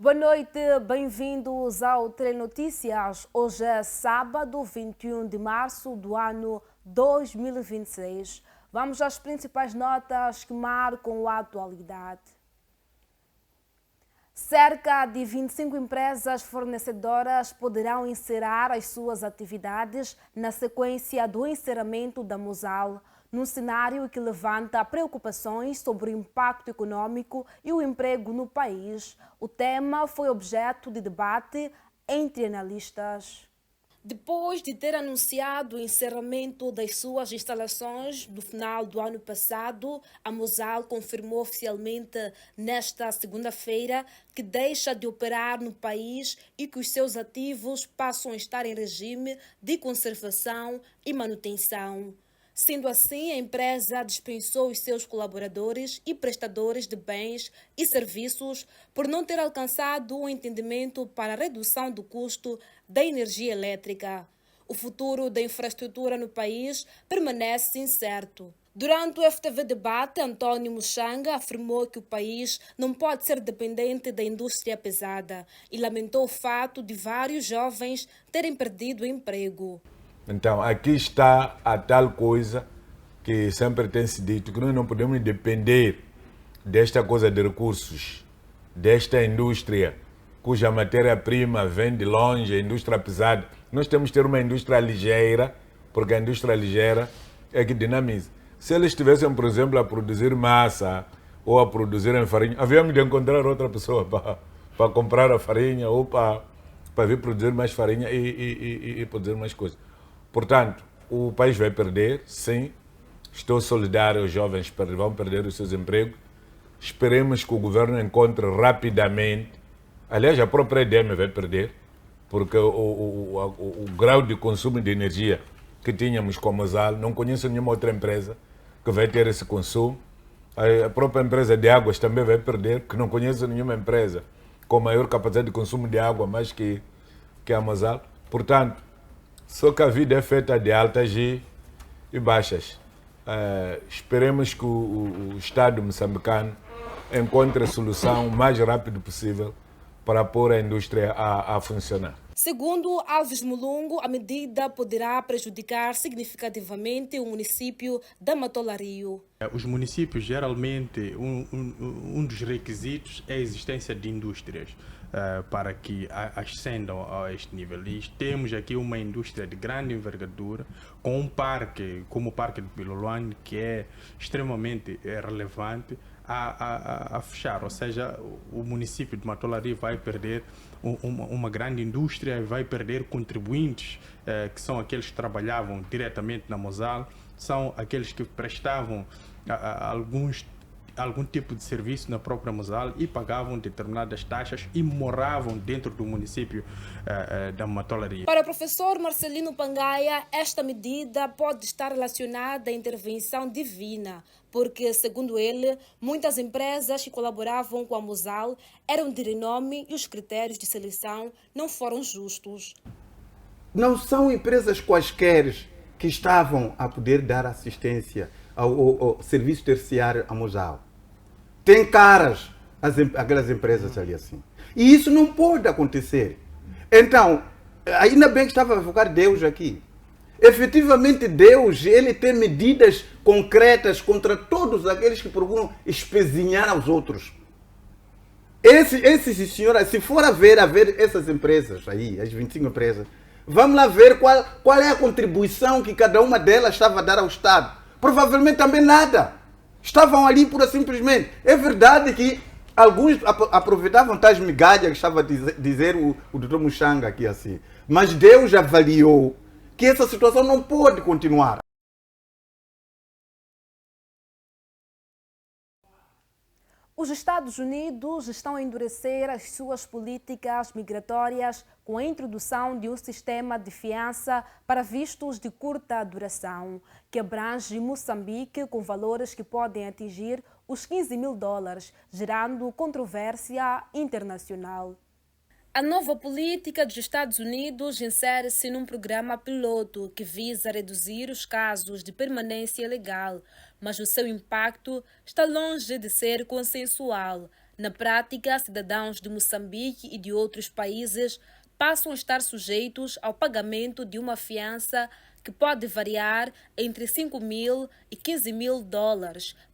Boa noite, bem-vindos ao Telenotícias. Hoje é sábado, 21 de março do ano 2026. Vamos às principais notas que marcam a atualidade. Cerca de 25 empresas fornecedoras poderão encerrar as suas atividades na sequência do encerramento da Mosal, num cenário que levanta preocupações sobre o impacto econômico e o emprego no país. O tema foi objeto de debate entre analistas. Depois de ter anunciado o encerramento das suas instalações no final do ano passado, a Mosal confirmou oficialmente nesta segunda-feira que deixa de operar no país e que os seus ativos passam a estar em regime de conservação e manutenção. Sendo assim, a empresa dispensou os seus colaboradores e prestadores de bens e serviços por não ter alcançado um entendimento para a redução do custo da energia elétrica. O futuro da infraestrutura no país permanece incerto. Durante o FTV Debate, António Muxanga afirmou que o país não pode ser dependente da indústria pesada e lamentou o fato de vários jovens terem perdido o emprego. Então, aqui está a tal coisa que sempre tem se dito, que nós não podemos depender desta coisa de recursos, desta indústria, cuja matéria-prima vem de longe, a indústria pesada. Nós temos que ter uma indústria ligeira, porque a indústria ligeira é que dinamiza. Se eles estivessem, por exemplo, a produzir massa ou a produzir farinha, havíamos de encontrar outra pessoa para comprar a farinha ou para vir produzir mais farinha e produzir mais coisas. Portanto, o país vai perder, sim. Estou solidário aos jovens que vão perder os seus empregos. Esperemos que o governo encontre rapidamente. Aliás, a própria EDM vai perder, porque o grau de consumo de energia que tínhamos com a Mosal, não conheço nenhuma outra empresa que vai ter esse consumo. A própria empresa de águas também vai perder, porque não conheço nenhuma empresa com maior capacidade de consumo de água mais que a Mosal. Portanto, só que a vida é feita de altas e baixas. Esperemos que o Estado moçambicano encontre a solução o mais rápido possível para pôr a indústria a funcionar. Segundo Alves Mulungu, a medida poderá prejudicar significativamente o município da Matolario. Os municípios, geralmente, um dos requisitos é a existência de indústrias para que ascendam a este nível. E temos aqui uma indústria de grande envergadura, com um parque, como o Parque de Piloluane, que é extremamente relevante, a fechar. Ou seja, o município de Matolario vai perder uma grande indústria, vai perder contribuintes, que são aqueles que trabalhavam diretamente na Mosal, são aqueles que prestavam algum tipo de serviço na própria Mosal e pagavam determinadas taxas e moravam dentro do município da Matolario. Para o professor Marcelino Pangaia, esta medida pode estar relacionada à intervenção divina, porque, segundo ele, muitas empresas que colaboravam com a Mosal eram de renome e os critérios de seleção não foram justos. Não são empresas quaisquer que estavam a poder dar assistência ao serviço terciário à Mosal. Tem caras aquelas empresas ali assim. E isso não pode acontecer. Então, ainda bem que estava a focar Deus aqui. Efetivamente, Deus, ele tem medidas concretas contra todos aqueles que procuram espezinhar aos outros. Esses senhoras, se for a ver essas empresas aí, as 25 empresas, vamos lá ver qual é a contribuição que cada uma delas estava a dar ao Estado. Provavelmente também nada. Estavam ali pura simplesmente. É verdade que alguns aproveitavam tais migalhas que estava a dizer o Dr. Muxanga aqui assim. Mas Deus avaliou que essa situação não pode continuar. Os Estados Unidos estão a endurecer as suas políticas migratórias com a introdução de um sistema de fiança para vistos de curta duração, que abrange Moçambique com valores que podem atingir os US$15 mil, gerando controvérsia internacional. A nova política dos Estados Unidos insere-se num programa piloto que visa reduzir os casos de permanência ilegal, mas o seu impacto está longe de ser consensual. Na prática, cidadãos de Moçambique e de outros países passam a estar sujeitos ao pagamento de uma fiança que pode variar entre US$5 mil e US$15 mil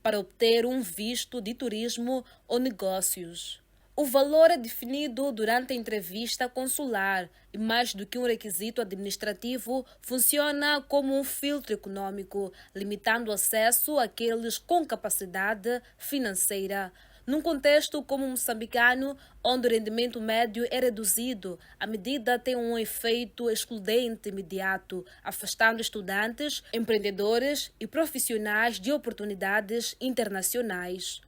para obter um visto de turismo ou negócios. O valor é definido durante a entrevista consular e, mais do que um requisito administrativo, funciona como um filtro econômico, limitando o acesso àqueles com capacidade financeira. Num contexto como o moçambicano, onde o rendimento médio é reduzido, a medida tem um efeito excludente imediato, afastando estudantes, empreendedores e profissionais de oportunidades internacionais.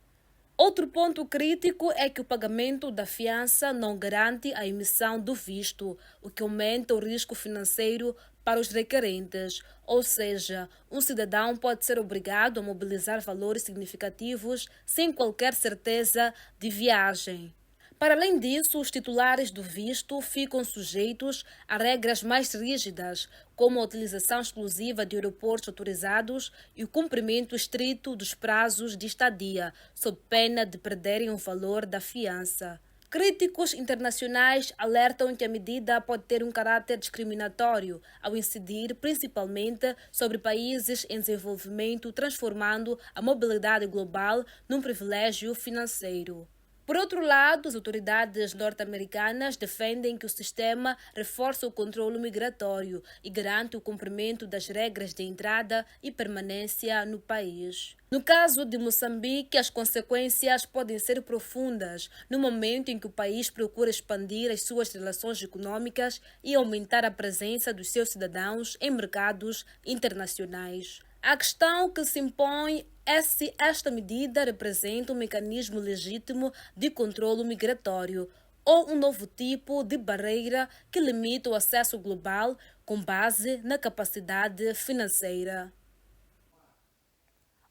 Outro ponto crítico é que o pagamento da fiança não garante a emissão do visto, o que aumenta o risco financeiro para os requerentes, ou seja, um cidadão pode ser obrigado a mobilizar valores significativos sem qualquer certeza de viagem. Para além disso, os titulares do visto ficam sujeitos a regras mais rígidas, como a utilização exclusiva de aeroportos autorizados e o cumprimento estrito dos prazos de estadia, sob pena de perderem o valor da fiança. Críticos internacionais alertam que a medida pode ter um caráter discriminatório ao incidir principalmente sobre países em desenvolvimento, transformando a mobilidade global num privilégio financeiro. Por outro lado, as autoridades norte-americanas defendem que o sistema reforça o controle migratório e garante o cumprimento das regras de entrada e permanência no país. No caso de Moçambique, as consequências podem ser profundas no momento em que o país procura expandir as suas relações econômicas e aumentar a presença dos seus cidadãos em mercados internacionais. A questão que se impõe é se esta medida representa um mecanismo legítimo de controle migratório ou um novo tipo de barreira que limita o acesso global com base na capacidade financeira.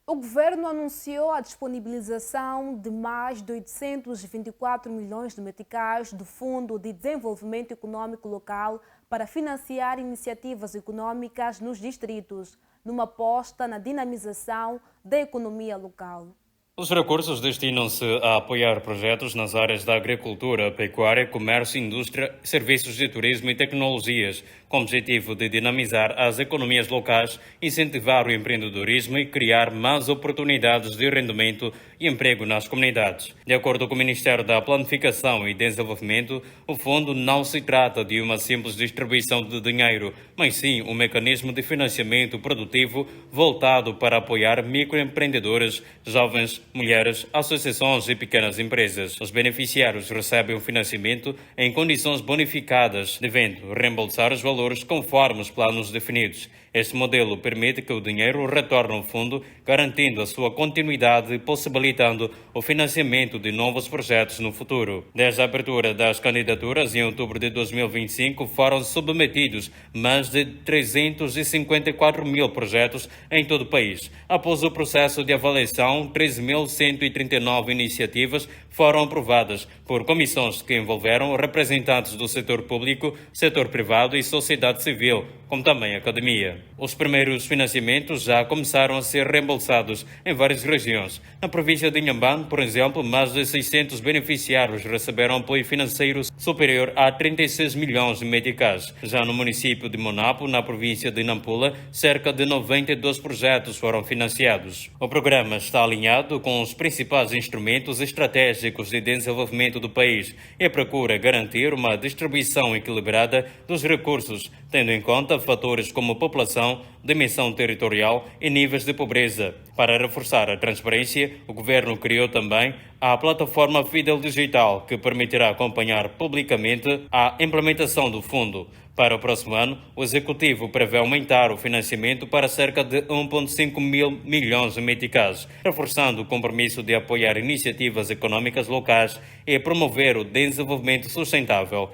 O governo anunciou a disponibilização de mais de 824 milhões de meticais do Fundo de Desenvolvimento Econômico Local para financiar iniciativas econômicas nos distritos, numa aposta na dinamização da economia local. Os recursos destinam-se a apoiar projetos nas áreas da agricultura, pecuária, comércio, indústria, serviços de turismo e tecnologias, com o objetivo de dinamizar as economias locais, incentivar o empreendedorismo e criar mais oportunidades de rendimento e emprego nas comunidades. De acordo com o Ministério da Planificação e Desenvolvimento, o fundo não se trata de uma simples distribuição de dinheiro, mas sim um mecanismo de financiamento produtivo voltado para apoiar microempreendedores, jovens, mulheres, associações e pequenas empresas. Os beneficiários recebem o financiamento em condições bonificadas, devendo reembolsar os valores conforme os planos definidos. Este modelo permite que o dinheiro retorne ao fundo, garantindo a sua continuidade e possibilitando o financiamento de novos projetos no futuro. Desde a abertura das candidaturas, em outubro de 2025, foram submetidos mais de 354 mil projetos em todo o país. Após o processo de avaliação, 13.139 iniciativas foram aprovadas por comissões que envolveram representantes do setor público, setor privado e sociedade civil, como também a academia. Os primeiros financiamentos já começaram a ser reembolsados em várias regiões. Na província de Inhambane, por exemplo, mais de 600 beneficiários receberam apoio financeiro superior a 36 milhões de meticais. Já no município de Monapo, na província de Nampula, cerca de 92 projetos foram financiados. O programa está alinhado com os principais instrumentos estratégicos de desenvolvimento do país e procura garantir uma distribuição equilibrada dos recursos concursos, tendo em conta fatores como população, dimensão territorial e níveis de pobreza. Para reforçar a transparência, o governo criou também a plataforma Fidel Digital, que permitirá acompanhar publicamente a implementação do fundo. Para o próximo ano, o Executivo prevê aumentar o financiamento para cerca de 1,5 mil milhões de meticais, reforçando o compromisso de apoiar iniciativas econômicas locais e promover o desenvolvimento sustentável.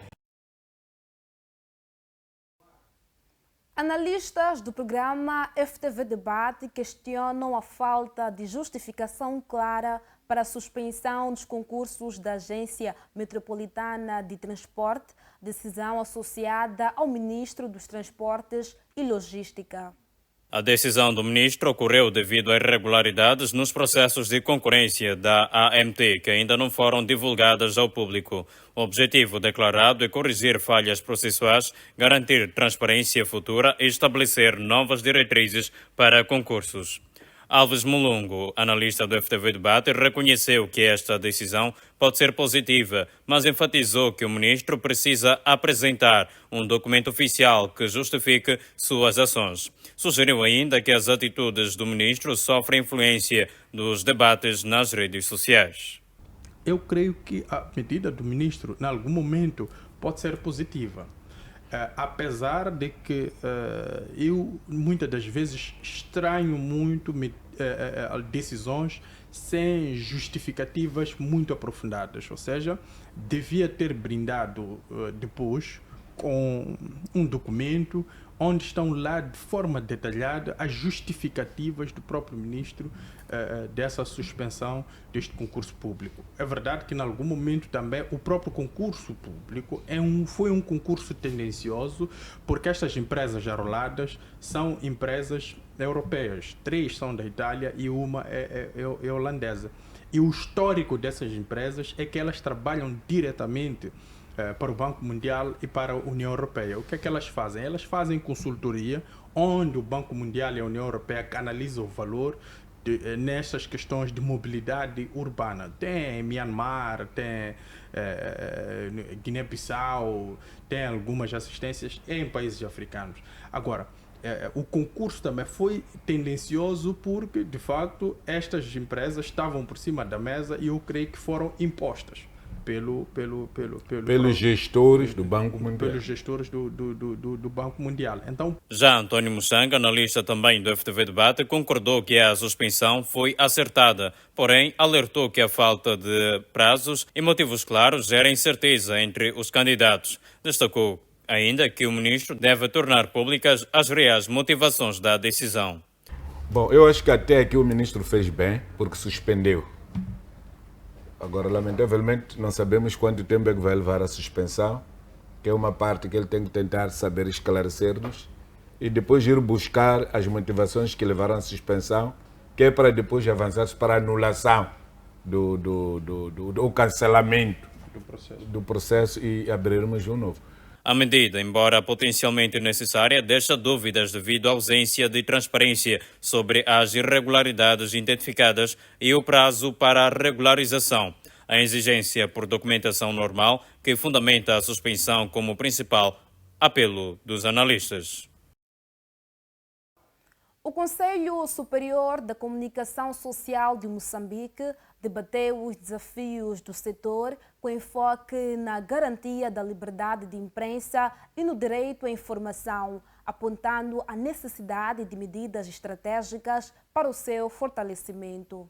Analistas do programa FTV Debate questionam a falta de justificação clara para a suspensão dos concursos da Agência Metropolitana de Transporte, decisão associada ao Ministro dos Transportes e Logística. A decisão do ministro ocorreu devido a irregularidades nos processos de concorrência da AMT, que ainda não foram divulgadas ao público. O objetivo declarado é corrigir falhas processuais, garantir transparência futura e estabelecer novas diretrizes para concursos. Alves Mulungo, analista do FTV Debate, reconheceu que esta decisão pode ser positiva, mas enfatizou que o ministro precisa apresentar um documento oficial que justifique suas ações. Sugeriu ainda que as atitudes do ministro sofrem influência dos debates nas redes sociais. Eu creio que a medida do ministro, em algum momento, pode ser positiva. Apesar de que eu, muitas das vezes, estranho muito decisões sem justificativas muito aprofundadas. Ou seja, devia ter brindado depois com um documento onde estão lá de forma detalhada as justificativas do próprio ministro dessa suspensão deste concurso público. É verdade que, em algum momento, também o próprio concurso público foi um concurso tendencioso, porque estas empresas arroladas são empresas europeias. 3 são da Itália e uma é holandesa. E o histórico dessas empresas é que elas trabalham diretamente para o Banco Mundial e para a União Europeia. O que é que elas fazem? Elas fazem consultoria, onde o Banco Mundial e a União Europeia canalizam o valor nessas questões de mobilidade urbana. Tem Myanmar, tem Guiné-Bissau, tem algumas assistências em países africanos. Agora, o concurso também foi tendencioso porque, de facto, estas empresas estavam por cima da mesa e eu creio que foram impostas pelos gestores do Banco Mundial. Pelos gestores do Banco Mundial. Então, já António Muxanga, analista também do FTV Debate, concordou que a suspensão foi acertada, porém alertou que a falta de prazos e motivos claros gera incerteza entre os candidatos. Destacou ainda que o ministro deve tornar públicas as reais motivações da decisão. Bom, eu acho que até aqui o ministro fez bem, porque suspendeu. Agora, lamentavelmente, não sabemos quanto tempo é que vai levar a suspensão, que é uma parte que ele tem que tentar saber esclarecer-nos e depois ir buscar as motivações que levaram à suspensão, que é para depois avançar para a anulação do cancelamento do processo e abrirmos um novo. A medida, embora potencialmente necessária, deixa dúvidas devido à ausência de transparência sobre as irregularidades identificadas e o prazo para a regularização. A exigência por documentação normal, que fundamenta a suspensão como principal apelo dos analistas. O Conselho Superior da Comunicação Social de Moçambique debateu os desafios do setor com enfoque na garantia da liberdade de imprensa e no direito à informação, apontando a necessidade de medidas estratégicas para o seu fortalecimento.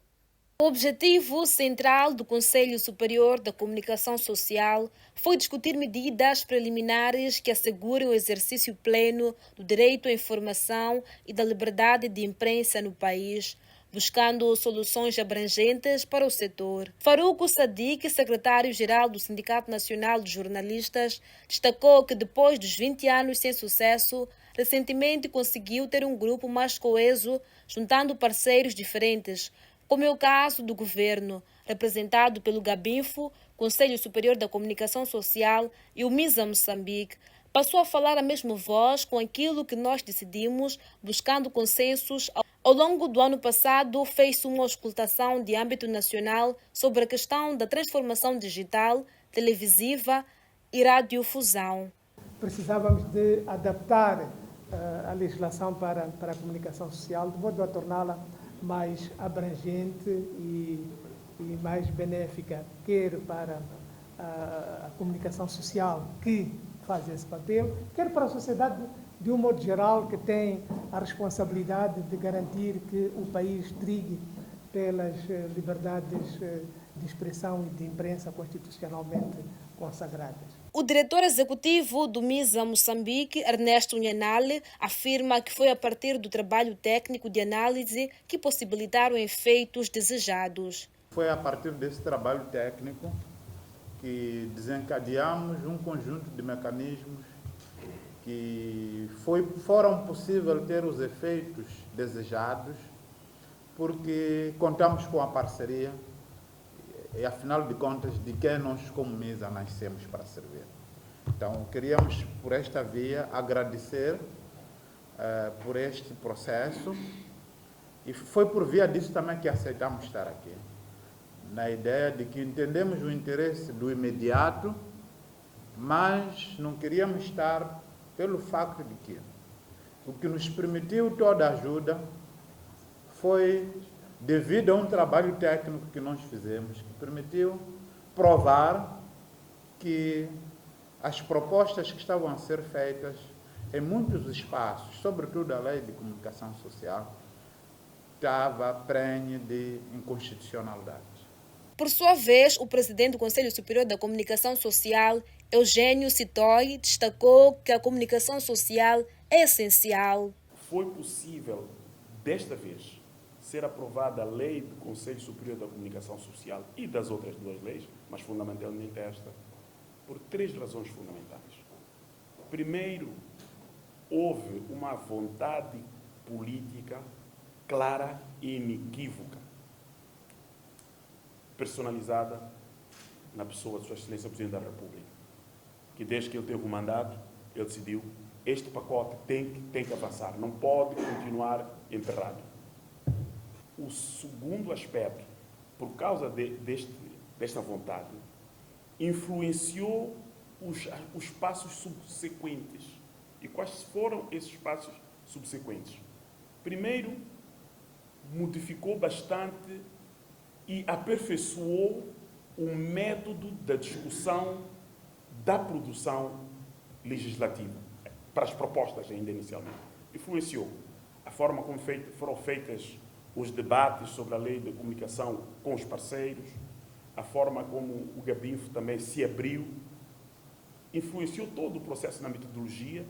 O objetivo central do Conselho Superior da Comunicação Social foi discutir medidas preliminares que assegurem o exercício pleno do direito à informação e da liberdade de imprensa no país, buscando soluções abrangentes para o setor. Faruco Sadiq, secretário-geral do Sindicato Nacional de Jornalistas, destacou que depois dos 20 anos sem sucesso, recentemente conseguiu ter um grupo mais coeso, juntando parceiros diferentes, como é o caso do governo, representado pelo Gabinfo, Conselho Superior da Comunicação Social, e o MISA Moçambique, passou a falar a mesma voz com aquilo que nós decidimos, buscando consensos. Ao longo do ano passado, fez-se uma auscultação de âmbito nacional sobre a questão da transformação digital, televisiva e radiodifusão. precisávamos de adaptar a legislação para a comunicação social, de modo a torná-la mais abrangente e mais benéfica, quer para a comunicação social que faz esse papel, quer para a sociedade de um modo geral, que tem a responsabilidade de garantir que o país trigue pelas liberdades de expressão e de imprensa constitucionalmente consagradas. O diretor executivo do MISA Moçambique, Ernesto Nhanale, afirma que foi a partir do trabalho técnico de análise que possibilitaram efeitos desejados. Foi a partir desse trabalho técnico que desencadeamos um conjunto de mecanismos que foram possíveis ter os efeitos desejados, porque contamos com a parceria e, afinal de contas, de quem nós, como MISA, nascemos para servir. Então, queríamos, por esta via, agradecer por este processo e foi por via disso também que aceitamos estar aqui, na ideia de que entendemos o interesse do imediato, mas não queríamos estar pelo facto de que o que nos permitiu toda a ajuda foi devido a um trabalho técnico que nós fizemos, que permitiu provar que as propostas que estavam a ser feitas em muitos espaços, sobretudo a lei de comunicação social, estava prenhe de inconstitucionalidade. Por sua vez, o presidente do Conselho Superior da Comunicação Social, Eugênio Citói, destacou que a comunicação social é essencial. Foi possível, desta vez, ser aprovada a lei do Conselho Superior da Comunicação Social e das outras duas leis, mas fundamentalmente esta, por três razões fundamentais. Primeiro, houve uma vontade política clara e inequívoca, personalizada na pessoa de Sua Excelência o Presidente da República, que desde que ele teve o mandato, ele decidiu este pacote tem que avançar, não pode continuar emperrado. O segundo aspecto, por causa desta vontade, influenciou os passos subsequentes. E quais foram esses passos subsequentes? Primeiro, modificou bastante e aperfeiçoou o método da discussão da produção legislativa, para as propostas ainda inicialmente. Influenciou a forma como foram feitas os debates sobre a lei de comunicação com os parceiros, a forma como o Gabinfo também se abriu, influenciou todo o processo na metodologia,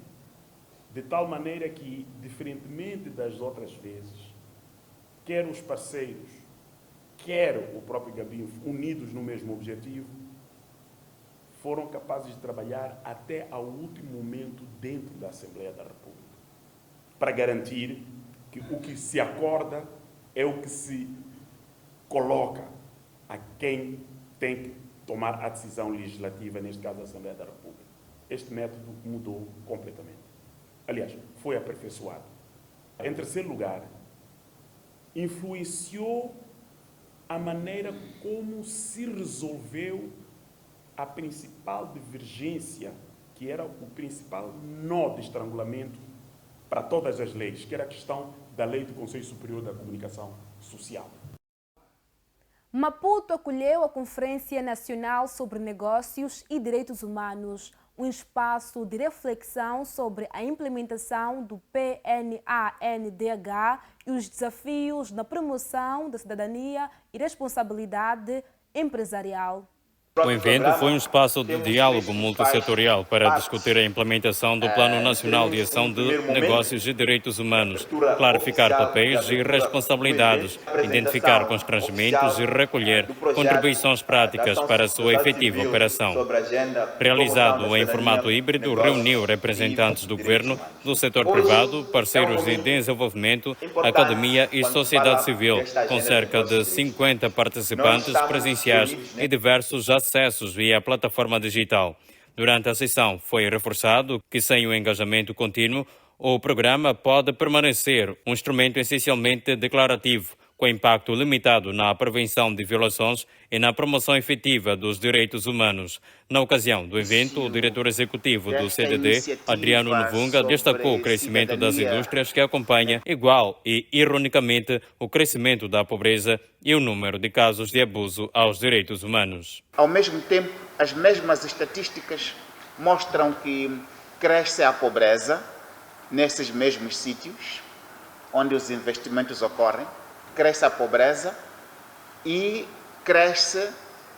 de tal maneira que, diferentemente das outras vezes, quer os parceiros, quer o próprio Gabinfo, unidos no mesmo objetivo, foram capazes de trabalhar até ao último momento dentro da Assembleia da República, para garantir que o que se acorda é o que se coloca a quem tem que tomar a decisão legislativa, neste caso a Assembleia da República. Este método mudou completamente. Aliás, foi aperfeiçoado. Em terceiro lugar, influenciou a maneira como se resolveu a principal divergência, que era o principal nó de estrangulamento para todas as leis, que era a questão da lei do Conselho Superior da Comunicação Social. Maputo acolheu a Conferência Nacional sobre Negócios e Direitos Humanos, um espaço de reflexão sobre a implementação do PNANDH e os desafios na promoção da cidadania e responsabilidade empresarial. O evento foi um espaço de diálogo multissetorial para discutir a implementação do Plano Nacional de Ação de Negócios e Direitos Humanos, clarificar papéis e responsabilidades, identificar constrangimentos e recolher contribuições práticas para a sua efetiva operação. Realizado em formato híbrido, reuniu representantes do governo, do setor privado, parceiros de desenvolvimento, academia e sociedade civil, com cerca de 50 participantes presenciais e diversos acessos via plataforma digital. Durante a sessão, foi reforçado que, sem o engajamento contínuo, o programa pode permanecer um instrumento essencialmente declarativo, com impacto limitado na prevenção de violações e na promoção efetiva dos direitos humanos. Na ocasião do evento, o diretor executivo do CDD, Adriano Novunga, destacou o crescimento das indústrias que acompanha igual e, ironicamente, o crescimento da pobreza e o número de casos de abuso aos direitos humanos. Ao mesmo tempo, as mesmas estatísticas mostram que cresce a pobreza nesses mesmos sítios onde os investimentos ocorrem, cresce a pobreza e cresce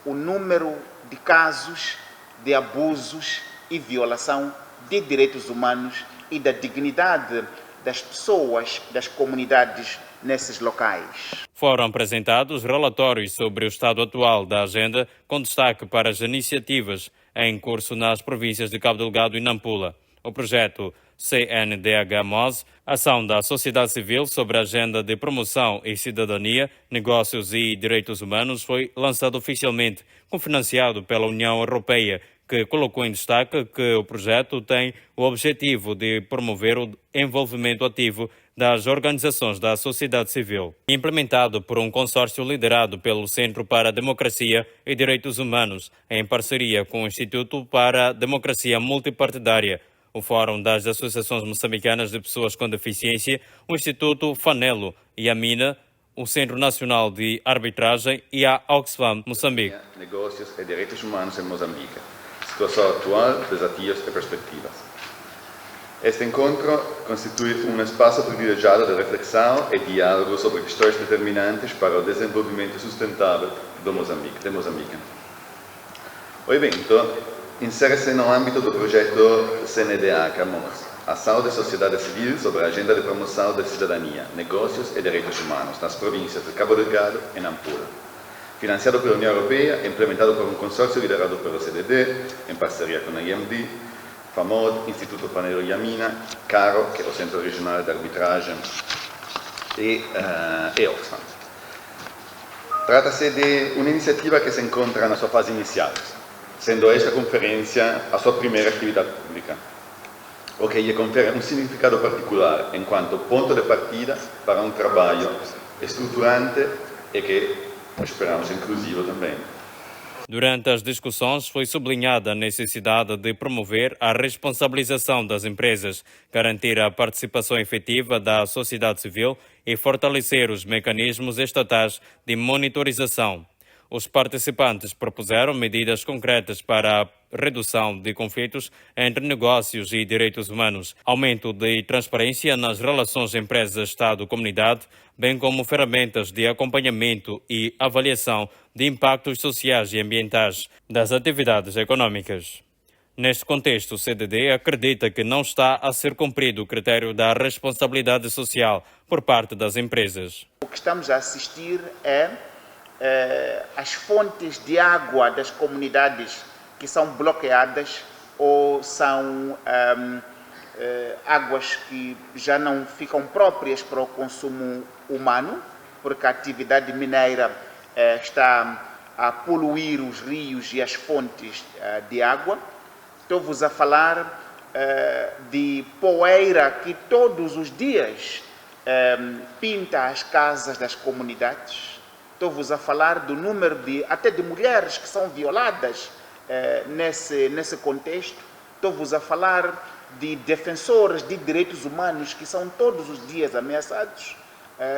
o número de casos de abusos e violação de direitos humanos e da dignidade das pessoas, das comunidades nesses locais. Foram apresentados relatórios sobre o estado atual da agenda, com destaque para as iniciativas em curso nas províncias de Cabo Delgado e Nampula. O projeto CNDH-MOS, ação da sociedade civil sobre a agenda de promoção e cidadania, negócios e direitos humanos, foi lançado oficialmente, cofinanciado pela União Europeia, que colocou em destaque que o projeto tem o objetivo de promover o envolvimento ativo das organizações da sociedade civil, implementado por um consórcio liderado pelo Centro para a Democracia e Direitos Humanos, em parceria com o Instituto para a Democracia Multipartidária, o Fórum das Associações Moçambicanas de Pessoas com Deficiência, o Instituto Fanelo e a MINA, o Centro Nacional de Arbitragem e a Oxfam Moçambique. Negócios e Direitos Humanos em Moçambique. Situação atual, desafios e perspectivas. Este encontro constitui um espaço privilegiado de reflexão e diálogo sobre questões determinantes para o desenvolvimento sustentável de Moçambique. O evento insere-se no âmbito do projeto CNDH-MOS, Ação da Sociedade Civil sobre a Agenda de Promoção da Cidadania, Negócios e Direitos Humanos nas províncias de Cabo Delgado e Nampula. Financiado pela União Europeia e implementado por um consórcio liderado pelo CDD, em parceria com a IMD, FAMOD, Instituto Fanelo e a MINA, CARO, que é o Centro Regional de Arbitragem, e Oxfam. Trata-se de uma iniciativa que se encontra na sua fase inicial, sendo esta conferência a sua primeira atividade pública, o que lhe confere um significado particular, enquanto ponto de partida para um trabalho estruturante e que esperamos inclusivo também. Durante as discussões foi sublinhada a necessidade de promover a responsabilização das empresas, garantir a participação efetiva da sociedade civil e fortalecer os mecanismos estatais de monitorização. Os participantes propuseram medidas concretas para a redução de conflitos entre negócios e direitos humanos, aumento de transparência nas relações empresa-Estado-comunidade, bem como ferramentas de acompanhamento e avaliação de impactos sociais e ambientais das atividades econômicas. Neste contexto, o CDD acredita que não está a ser cumprido o critério da responsabilidade social por parte das empresas. O que estamos a assistir é as fontes de água das comunidades que são bloqueadas ou são águas que já não ficam próprias para o consumo humano, porque a atividade mineira está a poluir os rios e as fontes de água. Estou-vos a falar de poeira que todos os dias pinta as casas das comunidades. Estou-vos a falar do número até de mulheres que são violadas nesse contexto. Estou-vos a falar de defensores de direitos humanos que são todos os dias ameaçados.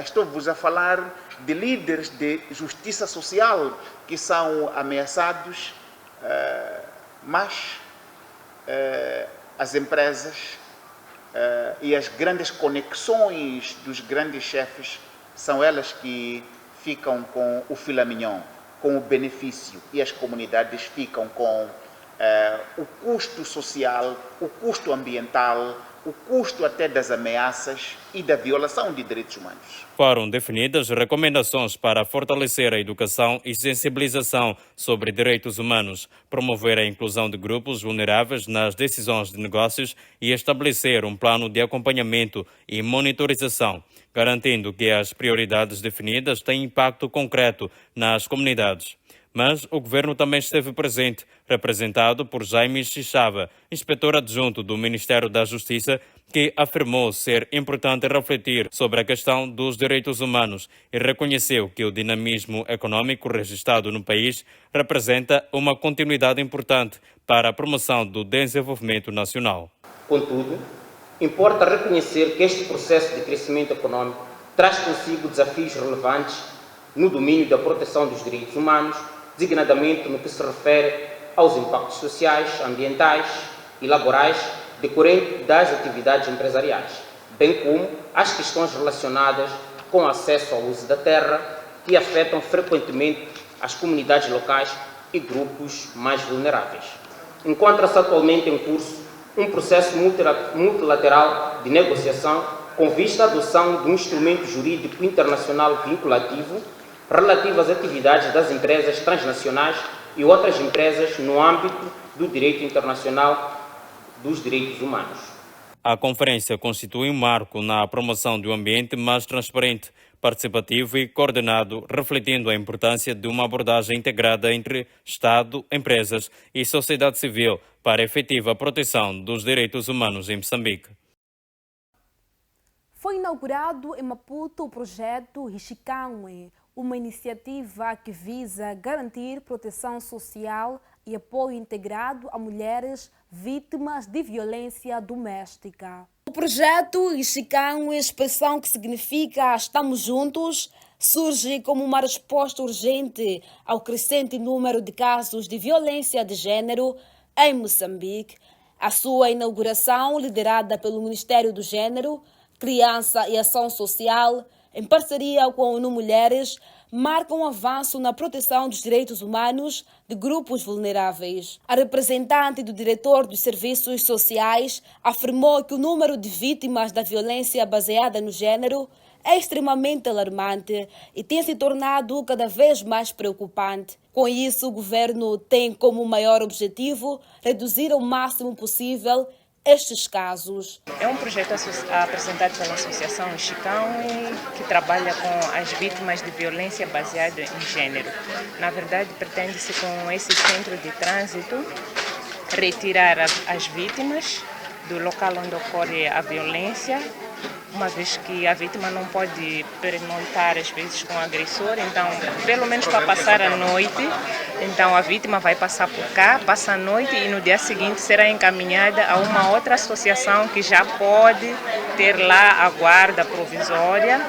Estou-vos a falar de líderes de justiça social que são ameaçados, mas as empresas e as grandes conexões dos grandes chefes são elas que ficam com o filé mignon, com o benefício, e as comunidades ficam com o custo social, o custo ambiental, o custo até das ameaças e da violação de direitos humanos. Foram definidas recomendações para fortalecer a educação e sensibilização sobre direitos humanos, promover a inclusão de grupos vulneráveis nas decisões de negócios e estabelecer um plano de acompanhamento e monitorização, garantindo que as prioridades definidas têm impacto concreto nas comunidades. Mas o governo também esteve presente, representado por Jaime Xixava, inspetor adjunto do Ministério da Justiça, que afirmou ser importante refletir sobre a questão dos direitos humanos e reconheceu que o dinamismo econômico registrado no país representa uma continuidade importante para a promoção do desenvolvimento nacional. Contudo, importa reconhecer que este processo de crescimento econômico traz consigo desafios relevantes no domínio da proteção dos direitos humanos, designadamente no que se refere aos impactos sociais, ambientais e laborais decorrentes das atividades empresariais, bem como as questões relacionadas com o acesso ao uso da terra, que afetam frequentemente as comunidades locais e grupos mais vulneráveis. Encontra-se atualmente em curso um processo multilateral de negociação com vista à adoção de um instrumento jurídico internacional vinculativo relativo às atividades das empresas transnacionais e outras empresas no âmbito do direito internacional dos direitos humanos. A conferência constitui um marco na promoção de um ambiente mais transparente, participativo e coordenado, refletindo a importância de uma abordagem integrada entre Estado, empresas e sociedade civil para a efetiva proteção dos direitos humanos em Moçambique. Foi inaugurado em Maputo o projeto Rishikanwe, uma iniciativa que visa garantir proteção social e apoio integrado a mulheres vítimas de violência doméstica. O projeto Rishikanwe, expressão que significa Estamos Juntos, surge como uma resposta urgente ao crescente número de casos de violência de género em Moçambique. A sua inauguração, liderada pelo Ministério do Gênero, Criança e Ação Social, em parceria com a ONU Mulheres, marca um avanço na proteção dos direitos humanos de grupos vulneráveis. A representante do diretor dos Serviços Sociais afirmou que o número de vítimas da violência baseada no género é extremamente alarmante e tem se tornado cada vez mais preocupante. Com isso, o governo tem como maior objetivo reduzir ao máximo possível estes casos. É um projeto apresentado pela Associação Rishikanwe, que trabalha com as vítimas de violência baseada em género. Na verdade, pretende-se com esse centro de trânsito retirar as vítimas do local onde ocorre a violência, uma vez que a vítima não pode pernoitar às vezes com o agressor, então pelo menos para passar a noite, então a vítima vai passar por cá, passa a noite e no dia seguinte será encaminhada a uma outra associação que já pode ter lá a guarda provisória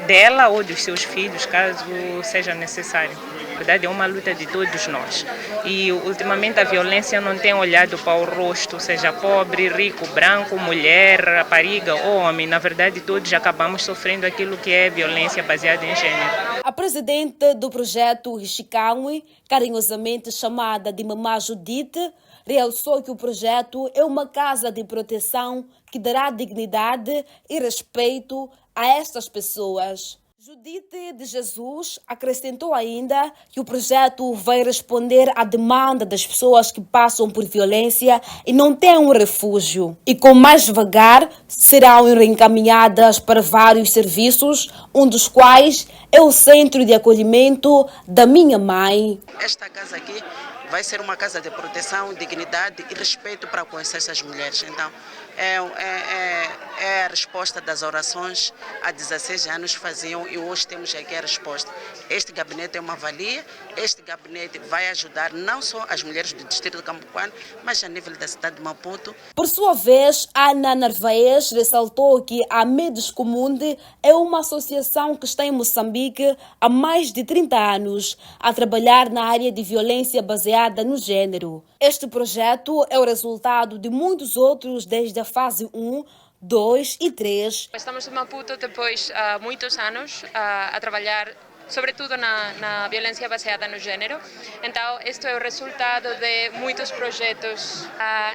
dela ou dos seus filhos, caso seja necessário. Na verdade, é uma luta de todos nós. E, ultimamente, a violência não tem olhado para o rosto, seja pobre, rico, branco, mulher, rapariga ou homem. Na verdade, todos acabamos sofrendo aquilo que é violência baseada em gênero. A presidente do projeto Rishikanwe, carinhosamente chamada de Mamá Judite, realçou que o projeto é uma casa de proteção que dará dignidade e respeito a estas pessoas. Judite de Jesus acrescentou ainda que o projeto vai responder à demanda das pessoas que passam por violência e não têm um refúgio. E com mais devagar serão reencaminhadas para vários serviços, um dos quais é o Centro de Acolhimento da Minha Mãe. Esta casa aqui vai ser uma casa de proteção, dignidade e respeito para com essas mulheres. Então, é a resposta das orações há 16 anos faziam e hoje temos aqui a resposta. Este gabinete é uma valia, este gabinete vai ajudar não só as mulheres do distrito de Cambuquano, mas a nível da cidade de Maputo. Por sua vez, Ana Narvaez ressaltou que a Medescomunde é uma associação que está em Moçambique há mais de 30 anos a trabalhar na área de violência baseada no género. Este projeto é o resultado de muitos outros desde a fase 1, 2 e 3. Estamos em Maputo depois há muitos anos a trabalhar sobretudo na violência baseada no gênero. Então, isto é o resultado de muitos projetos.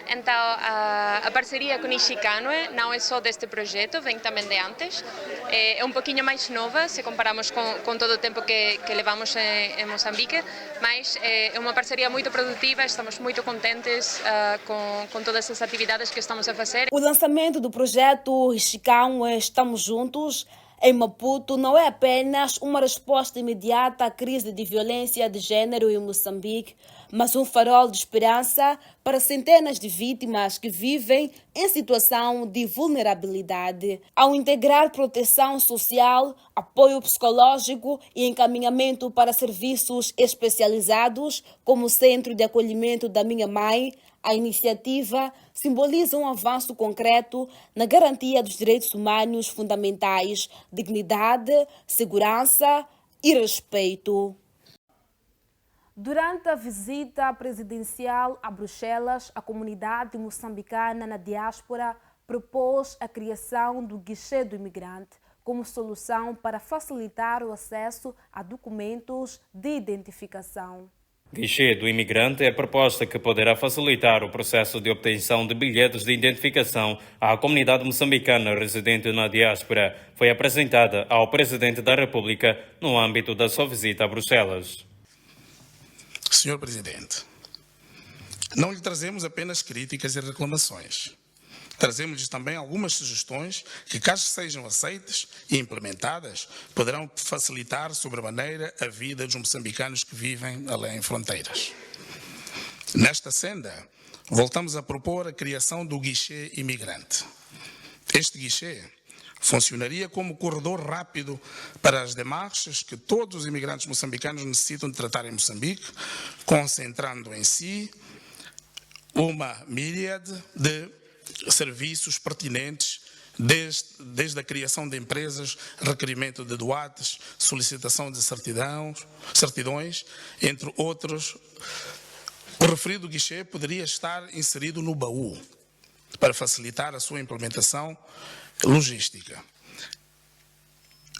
Então, a parceria com Rishikanwe não é só deste projeto, vem também de antes. É um pouquinho mais nova, se comparamos com todo o tempo que levamos em Moçambique, mas é uma parceria muito produtiva, estamos muito contentes com todas as atividades que estamos a fazer. O lançamento do projeto Rishikanwe Estamos Juntos em Maputo não é apenas uma resposta imediata à crise de violência de gênero em Moçambique, mas um farol de esperança para centenas de vítimas que vivem em situação de vulnerabilidade. Ao integrar proteção social, apoio psicológico e encaminhamento para serviços especializados, como o Centro de Acolhimento da Minha Mãe, a iniciativa simboliza um avanço concreto na garantia dos direitos humanos fundamentais, dignidade, segurança e respeito. Durante a visita presidencial a Bruxelas, a comunidade moçambicana na diáspora propôs a criação do guichê do imigrante como solução para facilitar o acesso a documentos de identificação. Guichê do imigrante é a proposta que poderá facilitar o processo de obtenção de bilhetes de identificação à comunidade moçambicana residente na diáspora. Foi apresentada ao Presidente da República no âmbito da sua visita a Bruxelas. Senhor Presidente, não lhe trazemos apenas críticas e reclamações. Trazemos-lhes também algumas sugestões que, caso sejam aceitas e implementadas, poderão facilitar sobremaneira a vida dos moçambicanos que vivem além fronteiras. Nesta senda, voltamos a propor a criação do guichê imigrante. Este guichê funcionaria como corredor rápido para as demarches que todos os imigrantes moçambicanos necessitam de tratar em Moçambique, concentrando em si uma miríade de serviços pertinentes, desde a criação de empresas, requerimento de doates, solicitação de certidões, entre outros. O referido guichê poderia estar inserido no baú para facilitar a sua implementação logística.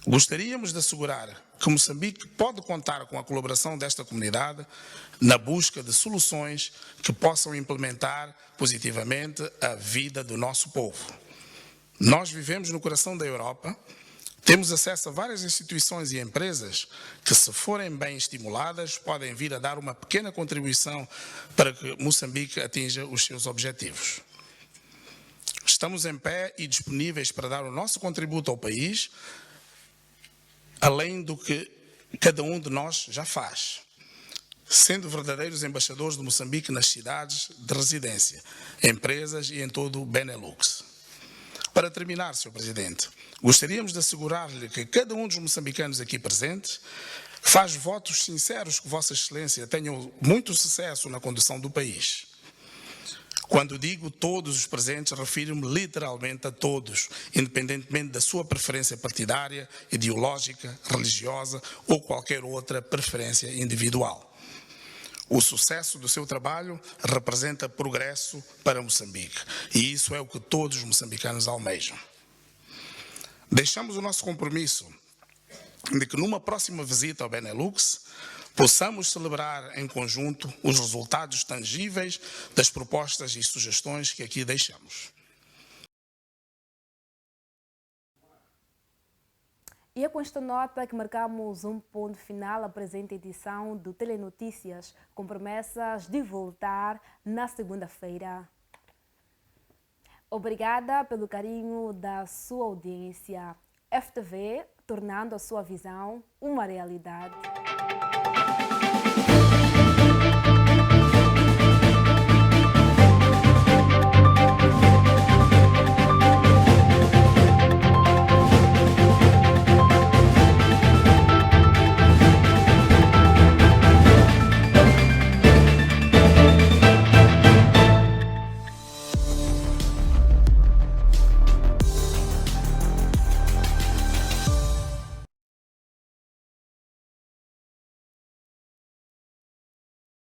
Gostaríamos de assegurar que Moçambique pode contar com a colaboração desta comunidade na busca de soluções que possam implementar positivamente a vida do nosso povo. Nós vivemos no coração da Europa, temos acesso a várias instituições e empresas que, se forem bem estimuladas, podem vir a dar uma pequena contribuição para que Moçambique atinja os seus objetivos. Estamos em pé e disponíveis para dar o nosso contributo ao país, além do que cada um de nós já faz, sendo verdadeiros embaixadores de Moçambique nas cidades de residência, empresas e em todo o Benelux. Para terminar, Sr. Presidente, gostaríamos de assegurar-lhe que cada um dos moçambicanos aqui presentes faz votos sinceros que Vossa Excelência tenha muito sucesso na condução do país. Quando digo todos os presentes, refiro-me literalmente a todos, independentemente da sua preferência partidária, ideológica, religiosa ou qualquer outra preferência individual. O sucesso do seu trabalho representa progresso para Moçambique, e isso é o que todos os moçambicanos almejam. Deixamos o nosso compromisso de que numa próxima visita ao Benelux possamos celebrar em conjunto os resultados tangíveis das propostas e sugestões que aqui deixamos. E é com esta nota que marcamos um ponto final à presente edição do Telenotícias, com promessas de voltar na segunda-feira. Obrigada pelo carinho da sua audiência. FTV, tornando a sua visão uma realidade.